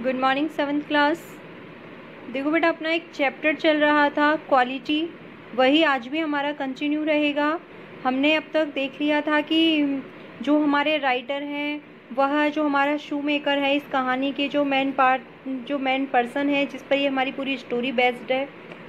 Good morning seventh class. देखो बेटा, अपना एक चैप्टर चल रहा था क्वालिटी, वही आज भी हमारा कंटिन्यू रहेगा। हमने अब तक देख लिया था कि जो हमारे राइटर हैं वह जो हमारा शू मेकर है, इस कहानी के जो मेन पर्सन है जिस पर ये हमारी पूरी स्टोरी बेस्ड है,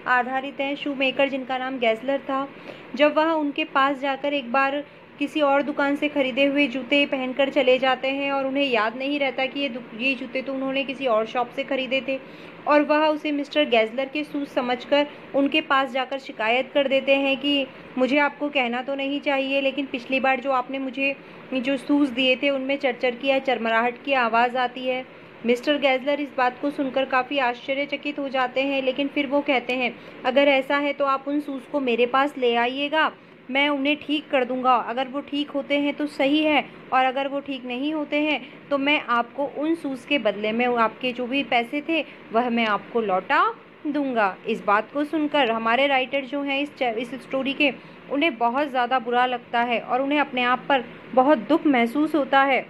आधारित है, शू मेकर जिनका नाम गैसलर था। जब वह उनके पास जाकर एक बार किसी और दुकान से खरीदे हुए जूते पहनकर चले जाते हैं और उन्हें याद नहीं रहता कि ये जूते तो उन्होंने किसी और शॉप से खरीदे थे, और वह उसे मिस्टर गैसलर के शूज़ समझकर उनके पास जाकर शिकायत कर देते हैं कि मुझे आपको कहना तो नहीं चाहिए, लेकिन पिछली बार जो आपने मुझे जो शूज़ दिए थे उनमें चरचर की या चरमराहट की आवाज़ आती है। मिस्टर गैसलर इस बात को सुनकर काफ़ी आश्चर्यचकित हो जाते हैं, लेकिन फिर वो कहते हैं अगर ऐसा है तो आप उन शूज़ को मेरे पास ले आइएगा, मैं उन्हें ठीक कर दूंगा। अगर वो ठीक होते हैं तो सही है, और अगर वो ठीक नहीं होते हैं तो मैं आपको उन शूज़ के बदले में आपके जो भी पैसे थे वह मैं आपको लौटा दूंगा। इस बात को सुनकर हमारे राइटर जो हैं इस स्टोरी के, उन्हें बहुत ज़्यादा बुरा लगता है और उन्हें अपने आप पर बहुत दुख महसूस होता है।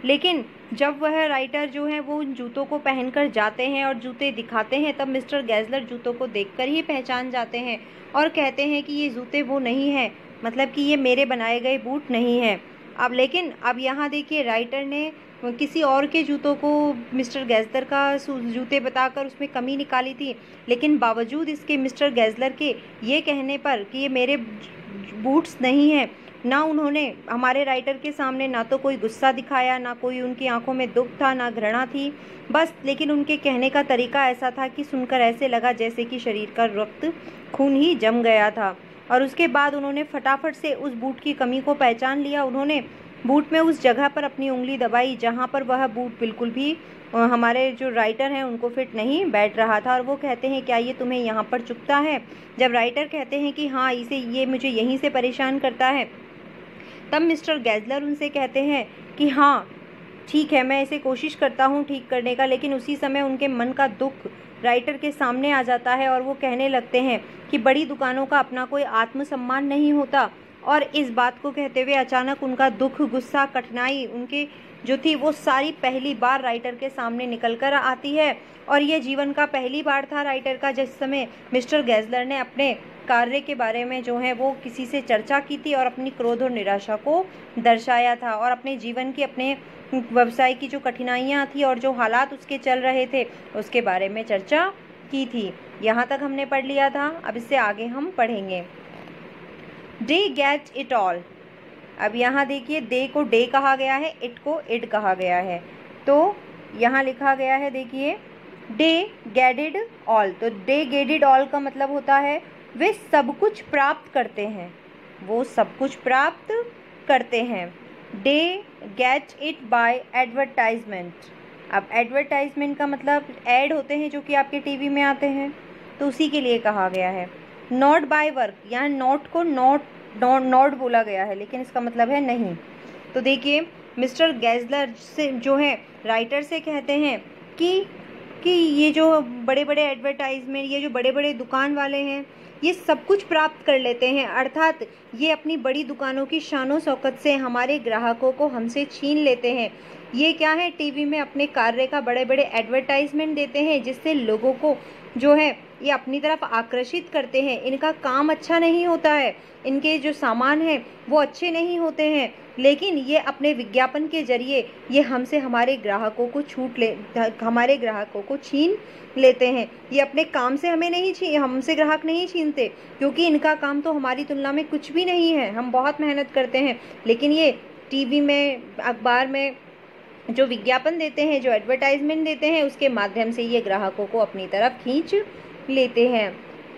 लेकिन जब वह राइटर जो है वो उन जूतों को पहनकर जाते हैं और जूते दिखाते हैं, तब मिस्टर गैसलर जूतों को देखकर ही पहचान जाते हैं और कहते हैं कि ये जूते वो नहीं हैं, मतलब कि ये मेरे बनाए गए बूट नहीं हैं। अब यहाँ देखिए, राइटर ने किसी और के जूतों को मिस्टर गैसलर का जूते बताकर उसमें कमी निकाली थी, लेकिन बावजूद इसके मिस्टर गैसलर के ये कहने पर कि ये मेरे बूट्स नहीं हैं, ना उन्होंने हमारे राइटर के सामने ना तो कोई गुस्सा दिखाया, ना कोई उनकी आंखों में दुख था, ना घृणा थी, बस लेकिन उनके कहने का तरीका ऐसा था कि सुनकर ऐसे लगा जैसे कि शरीर का रक्त खून ही जम गया था। और उसके बाद उन्होंने फटाफट से उस बूट की कमी को पहचान लिया। उन्होंने बूट में उस जगह पर अपनी उंगली दबाई जहाँ पर वह बूट बिल्कुल भी हमारे जो राइटर हैं उनको फिट नहीं बैठ रहा था, और वो कहते हैं क्या ये तुम्हें यहाँ पर चुभता है? जब राइटर कहते हैं कि हाँ, ये मुझे यहीं से परेशान करता है, तब मिस्टर गैसलर उनसे कहते हैं कि हाँ ठीक है, मैं इसे कोशिश करता हूँ ठीक करने का। लेकिन उसी समय उनके मन का दुख राइटर के सामने आ जाता है और वो कहने लगते हैं कि बड़ी दुकानों का अपना कोई आत्मसम्मान नहीं होता। और इस बात को कहते हुए अचानक उनका दुख, गुस्सा, कठिनाई उनके जो थी वो सारी पहली बार राइटर के सामने निकल कर आती है। और ये जीवन का पहली बार था राइटर का जिस समय मिस्टर गैसलर ने अपने कार्य के बारे में जो है वो किसी से चर्चा की थी और अपनी क्रोध और निराशा को दर्शाया था, और अपने जीवन की, अपने व्यवसाय की जो कठिनाइयाँ थी और जो हालात उसके चल रहे थे उसके बारे में चर्चा की थी। यहाँ तक हमने पढ़ लिया था। अब इससे आगे हम पढ़ेंगे। Day get it all. अब यहाँ देखिए, डे को डे कहा गया है, इट को इड कहा गया है। तो यहाँ लिखा गया है, देखिए, डे गेटेड ऑल। तो डे गेटेड ऑल का मतलब होता है वे सब कुछ प्राप्त करते हैं, वो सब कुछ प्राप्त करते हैं। Day get it by advertisement. अब एडवर्टाइजमेंट का मतलब ऐड होते हैं जो कि आपके टीवी में आते हैं, तो उसी के लिए कहा गया है। नॉट बाय वर्क, यहाँ नॉट को नॉट बोला गया है, लेकिन इसका मतलब है नहीं। तो देखिए, मिस्टर गैसलर से जो है राइटर से कहते हैं कि ये जो बड़े बड़े एडवर्टाइजमेंट, ये जो बड़े बड़े दुकान वाले हैं, ये सब कुछ प्राप्त कर लेते हैं, अर्थात ये अपनी बड़ी दुकानों की शानो शौकत से हमारे ग्राहकों को हमसे छीन लेते हैं। ये क्या है, टीवी में अपने कार्य का बड़े बड़े एडवर्टाइजमेंट देते हैं जिससे लोगों को जो है ये अपनी तरफ आकर्षित करते हैं। इनका काम अच्छा नहीं होता है, इनके जो सामान हैं वो अच्छे नहीं होते हैं, लेकिन ये अपने विज्ञापन के जरिए ये हमसे हमारे ग्राहकों को छीन लेते हैं। ये अपने काम से हमसे ग्राहक नहीं छीनते, क्योंकि इनका काम तो हमारी तुलना में कुछ भी नहीं है, हम बहुत मेहनत करते हैं, लेकिन ये टेली में, अखबार में जो विज्ञापन देते हैं, जो एडवर्टाइजमेंट देते हैं, उसके माध्यम से ये ग्राहकों को अपनी तरफ खींच लेते हैं।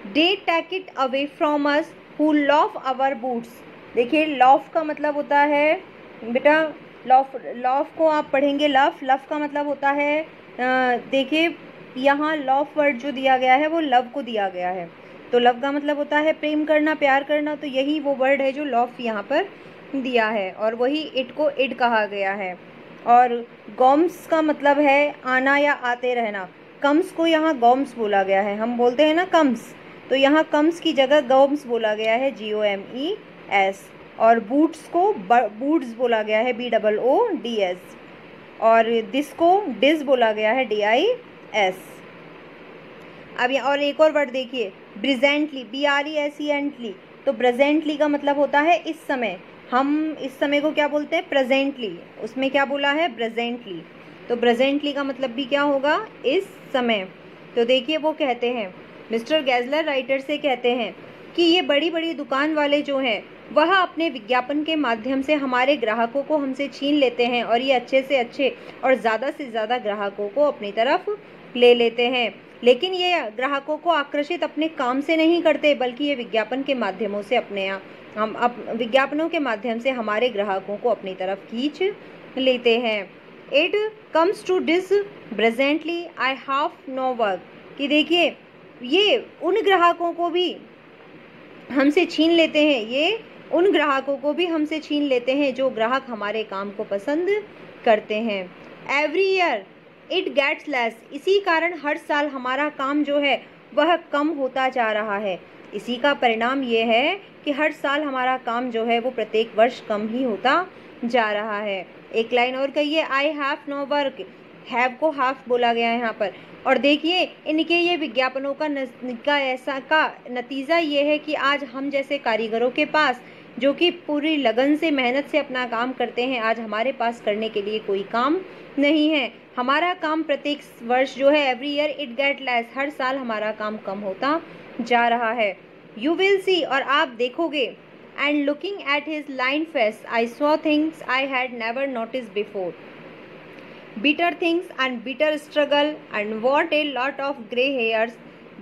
They take it away from us who love our boots. देखिए, लव का मतलब होता है बेटा, लव को आप पढ़ेंगे लव का मतलब होता है, देखिए यहाँ लव वर्ड जो दिया गया है वो लव को दिया गया है, तो लव का मतलब होता है प्रेम करना, प्यार करना, तो यही वो वर्ड है जो लव यहाँ पर दिया है, और वही इट को इड कहा गया है। और गॉम्स का मतलब है आना या आते रहना, कम्स को यहाँ गॉम्स बोला गया है, हम बोलते हैं ना कम्स, तो यहाँ कम्स की जगह गॉम्स बोला गया है, GOMES। और बूट्स को बूट्स बोला गया है, BOODS। और दिस को डिस बोला गया है, DIS। अब यहाँ और एक और वर्ड देखिए, प्रेजेंटली, BRESENTली। तो प्रेजेंटली का मतलब होता है इस समय। हम इस समय को क्या बोलते हैं? प्रेजेंटली। उसमें क्या बोला है? प्रेजेंटली। तो प्रेजेंटली का मतलब भी क्या होगा? इस समय। तो देखिए वो कहते हैं, मिस्टर गेज़लर राइटर से कहते हैं कि ये बड़ी बड़ी दुकान वाले जो हैं वह अपने विज्ञापन के माध्यम से हमारे ग्राहकों को हमसे छीन लेते हैं और ये अच्छे से अच्छे और ज़्यादा से ज़्यादा ग्राहकों को अपनी तरफ ले लेते हैं। लेकिन ये ग्राहकों को आकर्षित अपने काम से नहीं करते, बल्कि ये विज्ञापन के माध्यमों से विज्ञापनों के माध्यम से हमारे ग्राहकों को अपनी तरफ खींच लेते हैं। It comes to this presently I have no work. कि देखिए ये उन ग्राहकों को भी हमसे छीन लेते हैं, ये उन ग्राहकों को भी हमसे छीन लेते हैं जो ग्राहक हमारे काम को पसंद करते हैं। Every year it gets less. इसी कारण हर साल हमारा काम जो है वह कम होता जा रहा है। इसी का परिणाम ये है कि हर साल हमारा काम जो है वो प्रत्येक वर्ष कम ही होता जा रहा है। एक लाइन और कहिए, I have no work. Have को हाफ बोला गया है यहाँ पर। और देखिए इनके ये विज्ञापनों का नतीजा ये है कि आज हम जैसे कारीगरों के पास, जो कि पूरी लगन से मेहनत से अपना काम करते हैं, आज हमारे पास करने के लिए कोई काम नहीं है। हमारा काम प्रत्येक वर्ष जो है, every year it get less, हर साल हमारा काम कम होता जा रहा है। यू विल सी, और आप देखोगे, and looking at his line face I saw things I had never notice before, bitter things and bitter struggle, and what a lot of grey hairs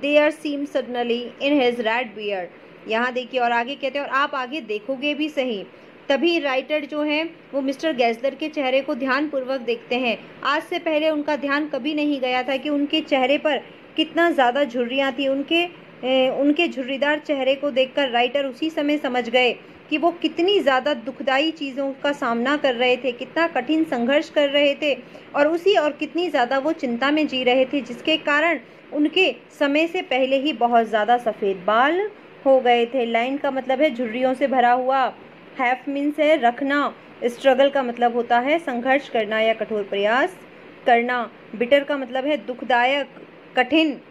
there seemed suddenly in his red beard। यहाँ देखिए और आगे कहते हैं, और आप आगे देखोगे भी सही। तभी राइटर जो है वो मिस्टर गेज़लर के चेहरे को ध्यानपूर्वक देखते हैं। आज से पहले उनका ध्यान कभी नहीं गया था कि उनके चेहरे पर कितना ज़्यादा झुर्रियाँ थी। उनके झुर्रीदार चेहरे को देखकर राइटर उसी समय समझ गए कि वो कितनी ज़्यादा दुखदाई चीज़ों का सामना कर रहे थे, कितना कठिन संघर्ष कर रहे थे, और कितनी ज़्यादा वो चिंता में जी रहे थे, जिसके कारण उनके समय से पहले ही बहुत ज़्यादा सफ़ेद बाल हो गए थे। लाइन का मतलब है झुर्रियों से भरा हुआ। हैव मीन्स है रखना। स्ट्रगल का मतलब होता है संघर्ष करना या कठोर प्रयास करना। बिटर का मतलब है दुखदायक, कठिन।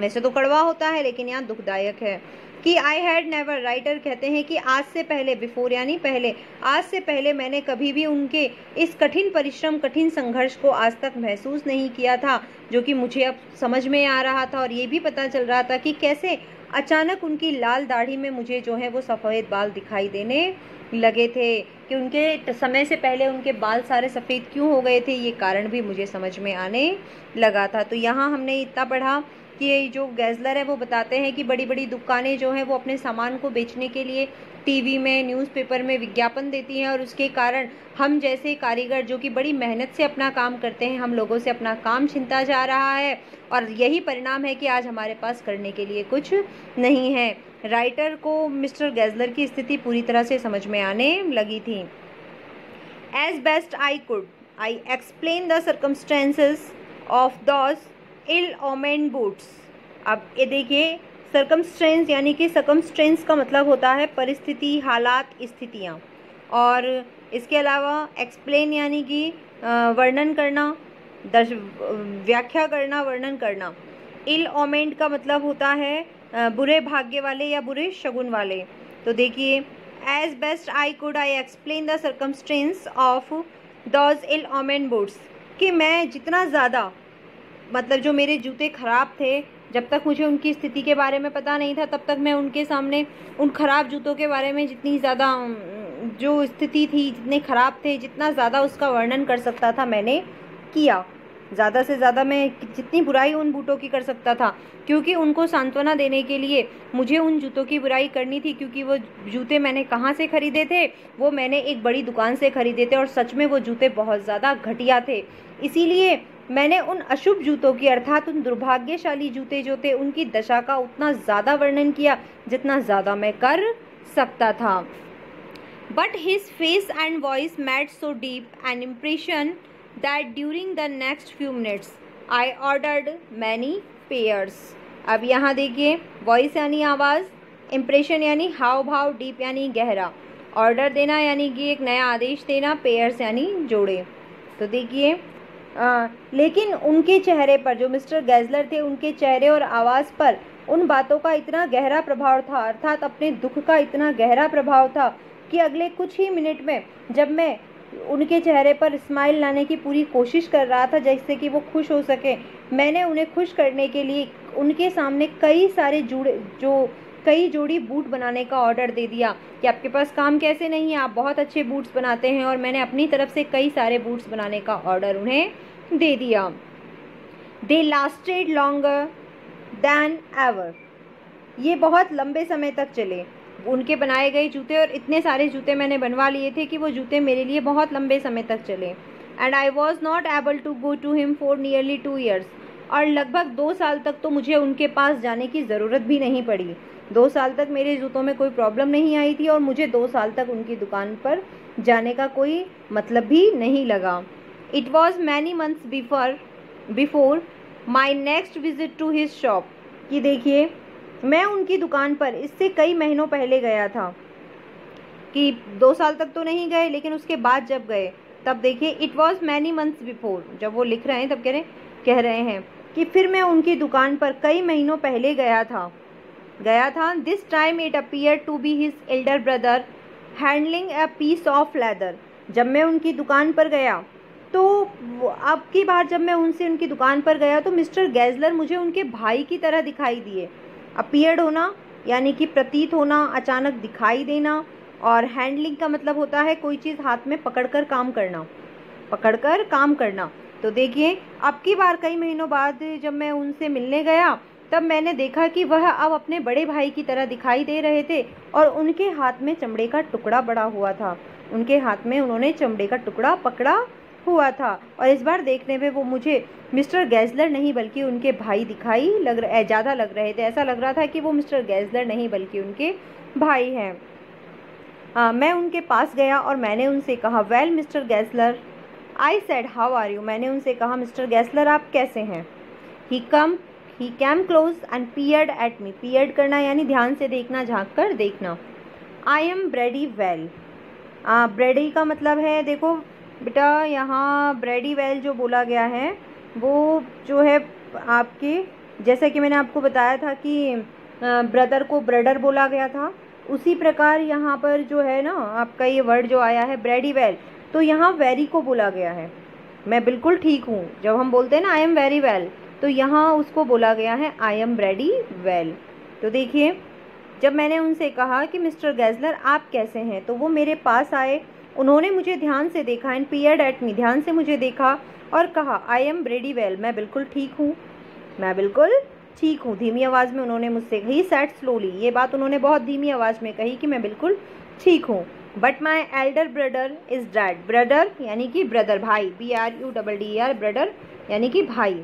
वैसे तो कड़वा होता है लेकिन यहाँ दुखदायक है। कि आई हैड नेवर, राइटर कहते हैं कि आज से पहले, बिफोर यानी पहले, आज से पहले मैंने कभी भी उनके इस कठिन परिश्रम, कठिन संघर्ष को आज तक महसूस नहीं किया था, जो कि मुझे अब समझ में आ रहा था। और ये भी पता चल रहा था कि कैसे अचानक उनकी लाल दाढ़ी में मुझे जो है वो सफ़ेद बाल दिखाई देने लगे थे, कि उनके समय से पहले उनके बाल सारे सफ़ेद क्यों हो गए थे, ये कारण भी मुझे समझ में आने लगा था। तो यहाँ हमने इतना पढ़ा कि ये जो गेज़लर है वो बताते हैं कि बड़ी बड़ी दुकानें जो हैं वो अपने सामान को बेचने के लिए टीवी में, न्यूज़पेपर में विज्ञापन देती हैं, और उसके कारण हम जैसे कारीगर जो कि बड़ी मेहनत से अपना काम करते हैं, हम लोगों से अपना काम छिनता जा रहा है, और यही परिणाम है कि आज हमारे पास करने के लिए कुछ नहीं है। राइटर को मिस्टर गेज़लर की स्थिति पूरी तरह से समझ में आने लगी थी। As best I could I explain the circumstances of those ill omen boots. अब ये देखिए, सर्कमस्टेंस यानी कि सर्कमस्टेंस का मतलब होता है परिस्थिति, हालात, स्थितियाँ। और इसके अलावा एक्सप्लेन यानी कि वर्णन करना, व्याख्या करना, वर्णन करना। इल ओमेंड का मतलब होता है बुरे भाग्य वाले या बुरे शगुन वाले। तो देखिए, as best I could I explain the circumstance of those ill omen boots, कि मैं जितना ज़्यादा, मतलब जो मेरे जूते ख़राब थे, जब तक मुझे उनकी स्थिति के बारे में पता नहीं था, तब तक मैं उनके सामने उन ख़राब जूतों के बारे में जितनी ज़्यादा जो स्थिति थी, जितने ख़राब थे, जितना ज़्यादा उसका वर्णन कर सकता था मैंने किया। ज़्यादा से ज़्यादा मैं जितनी बुराई उन बूटों की कर सकता था, क्योंकि उनको सांत्वना देने के लिए मुझे उन जूतों की बुराई करनी थी, क्योंकि वो जूते मैंने कहाँ से ख़रीदे थे? वो मैंने एक बड़ी दुकान से ख़रीदे थे, और सच में वो जूते बहुत ज़्यादा घटिया थे। इसीलिए मैंने उन अशुभ जूतों की, अर्थात उन दुर्भाग्यशाली जूते जो थे, उनकी दशा का उतना ज़्यादा वर्णन किया जितना ज़्यादा मैं कर सकता था। But his face and voice made so deep an impression that during the next few minutes I ordered many pairs। अब यहाँ देखिए, वॉइस यानी आवाज़, इम्प्रेशन यानी हाव भाव, डीप यानी गहरा, ऑर्डर देना यानी कि एक नया आदेश देना, पेयर्स यानी जोड़े। तो देखिए लेकिन उनके चेहरे पर, जो मिस्टर गेज़लर थे, उनके चेहरे और आवाज़ पर उन बातों का इतना गहरा प्रभाव था, अर्थात अपने दुख का इतना गहरा प्रभाव था कि अगले कुछ ही मिनट में जब मैं उनके चेहरे पर स्माइल लाने की पूरी कोशिश कर रहा था जिससे कि वो खुश हो सके, मैंने उन्हें खुश करने के लिए उनके सामने कई जोड़ी बूट बनाने का ऑर्डर दे दिया कि आपके पास काम कैसे नहीं है, आप बहुत अच्छे बूट्स बनाते हैं। और मैंने अपनी तरफ से कई सारे बूट्स बनाने का ऑर्डर उन्हें दे दिया। दे लास्टेड लॉन्गर दैन एवर, ये बहुत लंबे समय तक चले उनके बनाए गए जूते, और इतने सारे जूते मैंने बनवा लिए थे कि वो जूते मेरे लिए बहुत लंबे समय तक चले। And I was not able to go to him for nearly 2 years, और लगभग 2 साल तक तो मुझे उनके पास जाने की ज़रूरत भी नहीं पड़ी। 2 साल तक मेरे जूतों में कोई प्रॉब्लम नहीं आई थी और मुझे 2 साल तक उनकी दुकान पर जाने का कोई मतलब भी नहीं लगा। It was many months before my next visit to his shop, कि देखिए मैं उनकी दुकान पर इससे कई महीनों पहले गया था, कि 2 साल तक तो नहीं गए लेकिन उसके बाद जब गए तब देखिए it was many months before, जब वो लिख रहे हैं तब कह रहे हैं कि फिर मैं उनकी दुकान पर कई महीनों पहले गया था। This time it appear to be his elder brother handling a piece of leather, जब मैं उनकी दुकान पर गया तो अब की बार जब मैं उनकी दुकान पर गया तो मिस्टर गेज़लर मुझे उनके भाई की तरह दिखाई दिए। अपीयर्ड होना यानी कि प्रतीत होना, अचानक दिखाई देना, और हैंडलिंग का मतलब होता है कोई चीज़ हाथ में पकड़कर काम करना। तो देखिए अब की बार कई महीनों बाद जब मैं उनसे मिलने गया तब मैंने देखा कि वह अब अपने बड़े भाई की तरह दिखाई दे रहे थे और उनके हाथ में चमड़े का टुकड़ा पड़ा हुआ था। उनके हाथ में उन्होंने चमड़े का टुकड़ा पकड़ा हुआ था और इस बार देखने में वो मुझे मिस्टर गेज़लर नहीं बल्कि उनके भाई ज़्यादा लग रहे थे। ऐसा लग रहा था कि वो मिस्टर गेज़लर नहीं बल्कि उनके भाई हैं। मैं उनके पास गया और मैंने उनसे कहा, well mister Geisler, I said how are you, मैंने उनसे कहा मिस्टर गेज़लर आप कैसे हैं। He came close and peered at me, peered करना यानी ध्यान से देखना, झांक कर देखना। आई एम ब्रेडी वेल, ब्रेडी का मतलब है, देखो बेटा यहाँ ब्रेडी वेल जो बोला गया है वो जो है आपके, जैसा कि मैंने आपको बताया था कि ब्रदर को ब्रदर बोला गया था, उसी प्रकार यहाँ पर जो है ना आपका ये वर्ड जो आया है ब्रेडी वेल, तो यहाँ वेरी को बोला गया है। मैं बिल्कुल ठीक हूँ, जब हम बोलते हैं ना आई एम वेरी वेल, तो यहाँ उसको बोला गया है आई एम ब्रेडी वेल। तो देखिए जब मैंने उनसे कहा कि मिस्टर गेज़लर आप कैसे हैं, तो वो मेरे पास आए, उन्होंने मुझे ध्यान से देखा एंड पीयर्ड एट मी, ध्यान से मुझे देखा और कहा आई एम ब्रेडी वेल, मैं बिल्कुल ठीक हूँ। धीमी आवाज़ में उन्होंने मुझसे कही, सेड स्लोली, ये बात उन्होंने बहुत धीमी आवाज़ में कही कि मैं बिल्कुल ठीक हूँ। But my elder brother is dead, brother यानी कि ब्रदर, भाई, BRUDDER, ब्रदर यानी कि भाई।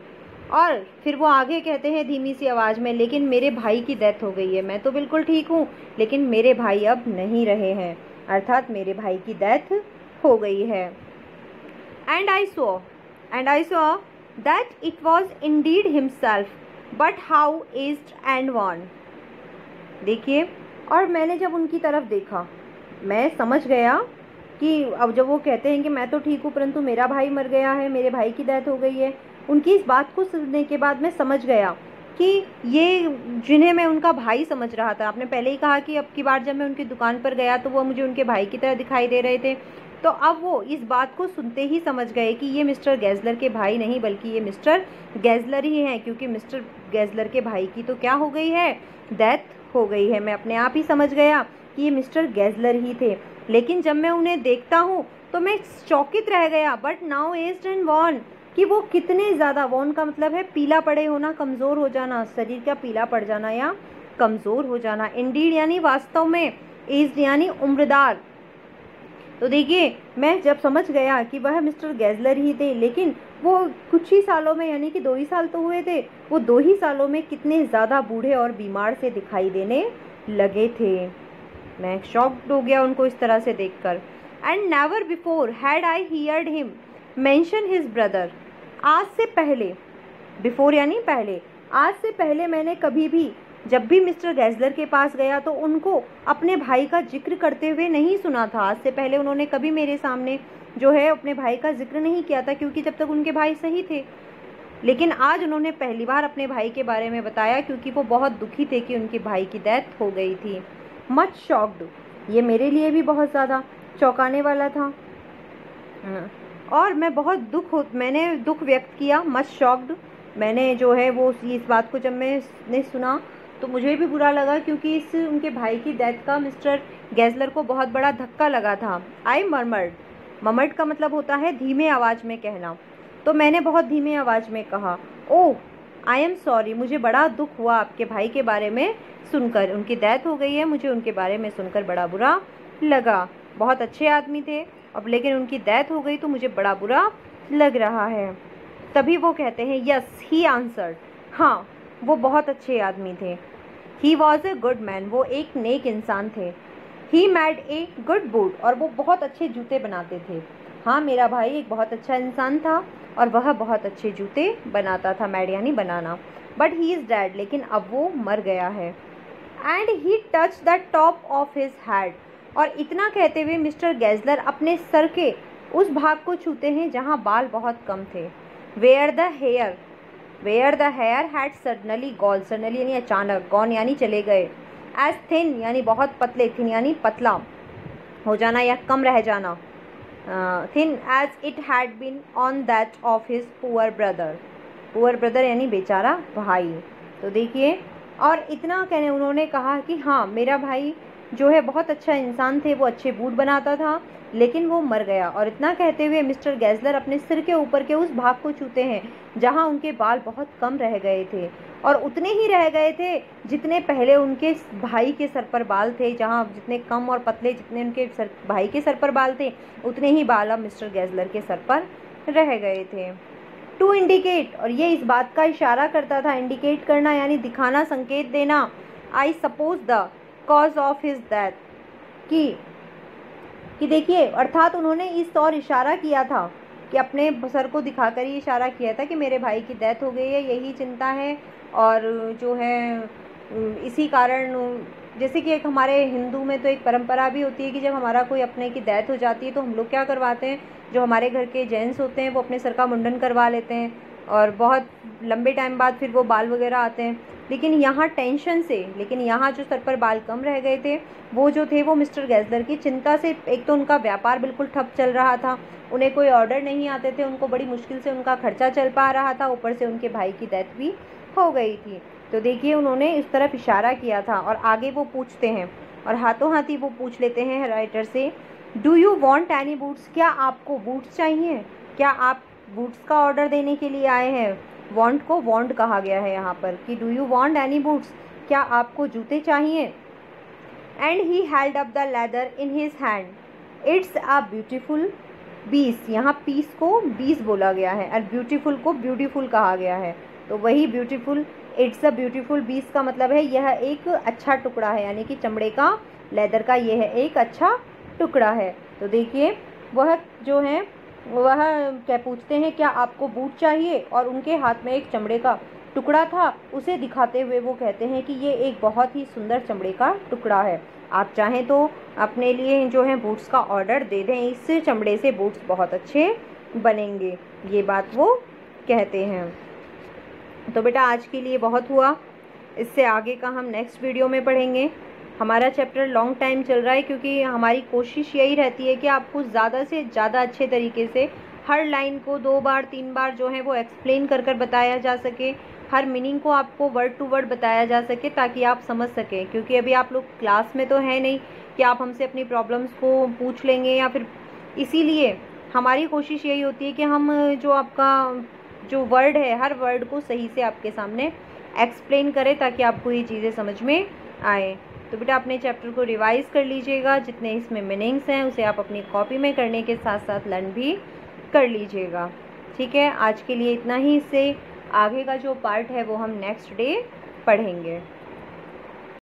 और फिर वो आगे कहते हैं धीमी सी आवाज़ में, लेकिन मेरे भाई की डेथ हो गई है, मैं तो बिल्कुल ठीक हूँ लेकिन मेरे भाई अब नहीं रहे हैं, अर्थात मेरे भाई की डेथ हो गई है। And I saw that it was Indeed himself, but how aged and one, देखिए और मैंने जब उनकी तरफ देखा मैं समझ गया कि अब जब वो कहते हैं कि मैं तो ठीक हूँ परंतु मेरा भाई मर गया है, मेरे भाई की डेथ हो गई है, उनकी इस बात को सुनने के बाद मैं समझ गया कि ये जिन्हें मैं उनका भाई समझ रहा था, आपने पहले ही कहा कि अब की बार जब मैं उनकी दुकान पर गया तो वो मुझे उनके भाई की तरह दिखाई दे रहे थे, तो अब वो इस बात को सुनते ही समझ गए कि ये मिस्टर गेज़लर के भाई नहीं बल्कि ये मिस्टर गेज़लर ही हैं, क्योंकि मिस्टर गेज़लर के भाई की तो क्या हो गई है, डेथ हो गई है। मैं अपने आप ही समझ गया कि ये मिस्टर गेज़लर ही थे, लेकिन जब मैं उन्हें देखता हूँ तो मैं चौकित रह गया। But now aged and worn, कि वो कितने ज़्यादा, वॉन का मतलब है पीला पड़े होना, कमज़ोर हो जाना, शरीर का पीला पड़ जाना या कमज़ोर हो जाना। इंडीड यानी वास्तव में, एज्ड यानी उम्रदार। तो देखिए मैं जब समझ गया कि वह मिस्टर गेज़लर ही थे, लेकिन वो कुछ ही सालों में, यानी कि 2 ही साल तो हुए थे, वो 2 ही सालों में कितने ज़्यादा बूढ़े और बीमार से दिखाई देने लगे थे। मैं शॉक्ड हो गया उनको इस तरह से देखकर। And never before had I heard him mention his brother, आज से पहले, बिफोर यानी पहले, आज से पहले मैंने कभी भी जब भी मिस्टर गैज़लर के पास गया तो उनको अपने भाई का जिक्र करते हुए नहीं सुना था। आज से पहले उन्होंने कभी मेरे सामने जो है अपने भाई का जिक्र नहीं किया था, क्योंकि जब तक उनके भाई सही थे। लेकिन आज उन्होंने पहली बार अपने भाई के बारे में बताया, क्योंकि वो बहुत दुखी थे कि उनके भाई की डेथ हो गई थी। मच शॉक्ड, ये मेरे लिए भी बहुत ज़्यादा चौंकाने वाला था और मैं बहुत मैंने दुख व्यक्त किया। मच शॉक्ड, मैंने जो है वो इस बात को जब मैंने सुना तो मुझे भी बुरा लगा, क्योंकि इस उनके भाई की डेथ का मिस्टर गैज़लर को बहुत बड़ा धक्का लगा था। आई मर्मर्ड, मर्मर्ड का मतलब होता है धीमे आवाज़ में कहना। तो मैंने बहुत धीमे आवाज़ में कहा, ओह आई एम सॉरी, मुझे बड़ा दुख हुआ आपके भाई के बारे में सुनकर। उनकी डेथ हो गई है, मुझे उनके बारे में सुनकर बड़ा बुरा लगा। बहुत अच्छे आदमी थे, अब लेकिन उनकी डेथ हो गई तो मुझे बड़ा बुरा लग रहा है। तभी वो कहते हैं, यस ही आंसर्ड, हाँ वो बहुत अच्छे आदमी थे। He was a good man, वो एक नेक इंसान थे। He made a good boot, और वो बहुत अच्छे जूते बनाते थे। हाँ मेरा भाई एक बहुत अच्छा इंसान था और वह बहुत अच्छे जूते बनाता था। मैड यानी बनाना। बट ही इज़ डेड, लेकिन अब वो मर गया है। And he touch the top of his head, और इतना कहते हुए मिस्टर गैज़लर अपने सर के उस भाग को छूते हैं जहाँ बाल बहुत कम थे। Where the hair had suddenly gone, suddenly यानी अचानक, गॉन यानी चले गए। एज थिन यानी बहुत पतले, थिन यानी पतला हो जाना या कम रह जाना। Thin as it had been on that of his poor brother यानी बेचारा भाई। तो देखिए, और इतना कहने उन्होंने कहा कि हाँ मेरा भाई जो है बहुत अच्छा इंसान थे, वो अच्छे बूट बनाता था, लेकिन वो मर गया। और इतना कहते हुए मिस्टर गैज़लर अपने सिर के ऊपर के उस भाग को छूते हैं जहां उनके बाल बहुत कम रह गए थे, और उतने ही रह गए थे जितने पहले उनके भाई के सर पर बाल थे। जहां जितने कम और पतले जितने उनके भाई के सर पर बाल थे, उतने ही बाल अब मिस्टर गैज़लर के सर पर रह गए थे। टू इंडिकेट, और ये इस बात का इशारा करता था, इंडिकेट करना यानी दिखाना, संकेत देना। I suppose the cause of his death, कि देखिए, अर्थात उन्होंने इस और इशारा किया था कि अपने सर को दिखाकर ही इशारा किया था कि मेरे भाई की डेथ हो गई है, यही चिंता है। और जो है इसी कारण, जैसे कि एक हमारे हिंदू में तो एक परंपरा भी होती है कि जब हमारा कोई अपने की डेथ हो जाती है तो हम लोग क्या करवाते हैं, जो हमारे घर के जेंट्स होते हैं वो अपने सर का मुंडन करवा लेते हैं, और बहुत लंबे टाइम बाद फिर वो बाल वगैरह आते हैं। लेकिन यहाँ टेंशन से, लेकिन यहाँ जो सर पर बाल कम रह गए थे वो जो थे वो मिस्टर गैज़लर की चिंता से। एक तो उनका व्यापार बिल्कुल ठप चल रहा था, उन्हें कोई ऑर्डर नहीं आते थे, उनको बड़ी मुश्किल से उनका खर्चा चल पा रहा था, ऊपर से उनके भाई की डेथ भी हो गई थी। तो देखिए, उन्होंने इस तरफ इशारा किया था। और आगे वो पूछते हैं, और हाथों हाथ ही वो पूछ लेते हैं राइटर से, do you want any boots, क्या आपको बूट्स चाहिए, क्या आप बूट्स का ऑर्डर देने के लिए आए हैं। वॉन्ट को वॉन्ट कहा गया है यहाँ पर, कि do you want any boots, क्या आपको जूते चाहिए। And he held up the leather in his hand, it's a beautiful piece, यहाँ पीस को बीस बोला गया है और ब्यूटीफुल को ब्यूटीफुल कहा गया है। तो वही beautiful, it's a beautiful piece का मतलब है यह एक अच्छा टुकड़ा है, यानी कि चमड़े का, लेदर का यह है एक अच्छा टुकड़ा है। तो देखिए, वह जो है वह क्या पूछते हैं, क्या आपको बूट चाहिए, और उनके हाथ में एक चमड़े का टुकड़ा था, उसे दिखाते हुए वो कहते हैं कि ये एक बहुत ही सुंदर चमड़े का टुकड़ा है, आप चाहें तो अपने लिए जो है बूट्स का ऑर्डर दे दें, इस चमड़े से बूट्स बहुत अच्छे बनेंगे। ये बात वो कहते हैं। तो बेटा आज के लिए बहुत हुआ, इससे आगे का हम नेक्स्ट वीडियो में पढ़ेंगे। हमारा चैप्टर लॉन्ग टाइम चल रहा है, क्योंकि हमारी कोशिश यही रहती है कि आपको ज़्यादा से ज़्यादा अच्छे तरीके से हर लाइन को 2 बार 3 बार जो है वो एक्सप्लेन कर बताया जा सके, हर मीनिंग को आपको वर्ड टू वर्ड बताया जा सके, ताकि आप समझ सकें। क्योंकि अभी आप लोग क्लास में तो है नहीं कि आप हमसे अपनी प्रॉब्लम्स को पूछ लेंगे या फिर, इसीलिए हमारी कोशिश यही होती है कि हम जो आपका जो वर्ड है, हर वर्ड को सही से आपके सामने एक्सप्लेन करें, ताकि आपको ये चीज़ें समझ में आए। तो बेटा अपने चैप्टर को रिवाइज़ कर लीजिएगा, जितने इसमें मीनिंग्स हैं उसे आप अपनी कॉपी में करने के साथ साथ लर्न भी कर लीजिएगा। ठीक है, आज के लिए इतना ही। इससे आगे का जो पार्ट है वो हम नेक्स्ट डे पढ़ेंगे।